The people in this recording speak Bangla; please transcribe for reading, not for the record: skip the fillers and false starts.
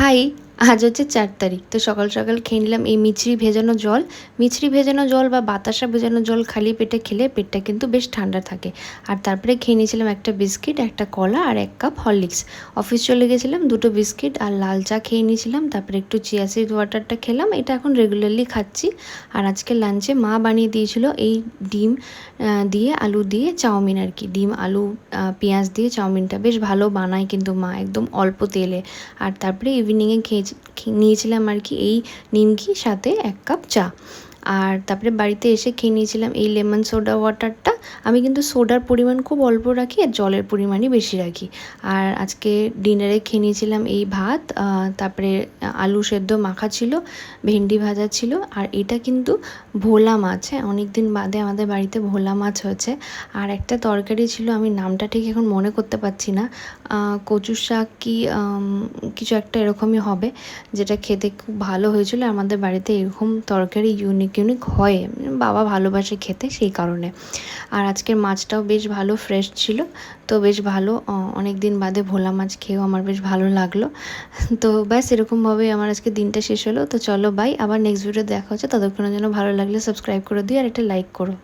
হাই, আজ হচ্ছে ৪ তারিখ। তো সকাল সকাল খেয়ে নিলাম এই মিছরি ভেজানো জল। মিছরি ভেজানো জল বা বাতাসা ভেজানো জল খালি পেটে খেলে পেটটা কিন্তু বেশ ঠান্ডা থাকে। আর তারপরে খেয়ে নিয়েছিলাম একটা বিস্কিট, একটা কলা আর ১ কাপ হরলিক্স। অফিস চলে গেছিলাম, ২টো বিস্কিট আর লাল চা খেয়ে নিয়েছিলাম। তারপরে একটু চিয়া সিড ওয়াটারটা খেলাম। এটা এখন রেগুলারলি খাচ্ছি। আর আজকে লাঞ্চে মা বানিয়ে দিয়েছিল এই ডিম দিয়ে আলু দিয়ে চাউমিন আর কি। ডিম, আলু, পেঁয়াজ দিয়ে চাউমিনটা বেশ ভালো বানায় কিন্তু মা, একদম অল্প তেলে। আর তারপরে ইভিনিংয়ে নিয়েছিলাম আর কি এই নিমকি, সাথে ১ কাপ চা। আর তারপরে বাড়িতে এসে খেয়ে নিয়েছিলাম এই লেমন সোডা ওয়াটারটা। আমি কিন্তু সোডার পরিমাণ খুব অল্প রাখি আর জলের পরিমাণই বেশি রাখি। আর আজকে ডিনারে খেয়ে নিয়েছিলাম এই ভাত, তারপরে আলু সেদ্ধ মাখা ছিল, ভেন্ডি ভাজা ছিল। আর এটা কিন্তু ভোলা মাছ, হ্যাঁ, অনেক দিন বাদে আমাদের বাড়িতে ভোলা মাছ হয়েছে। আর একটা তরকারি ছিল, আমি নামটা ঠিক এখন মনে করতে পারছি না, কচুর শাক কি কিছু একটা এরকমই হবে, যেটা খেতে খুব ভালো হয়েছিল। আমাদের বাড়িতে এরকম তরকারি ইউনিক ইউনিক হয়, বাবা ভালোবাসে খেতে, সেই কারণে। আর আজকের মাছটাও বেশ ভালো ফ্রেশ ছিল, তো বেশ ভালো। অনেক দিন বাদে ভোলা মাছ খেয়েও আমার বেশ ভালো লাগলো। তো ব্যাস এরকমভাবেই আমার আজকে দিনটা শেষ হলো। তো চলো বাই, আবার নেক্সট ভিডিও দেখা হচ্ছে। ততক্ষণের জন্য ভালো লাগলে সাবস্ক্রাইব করে দিও আর একটা লাইক করো।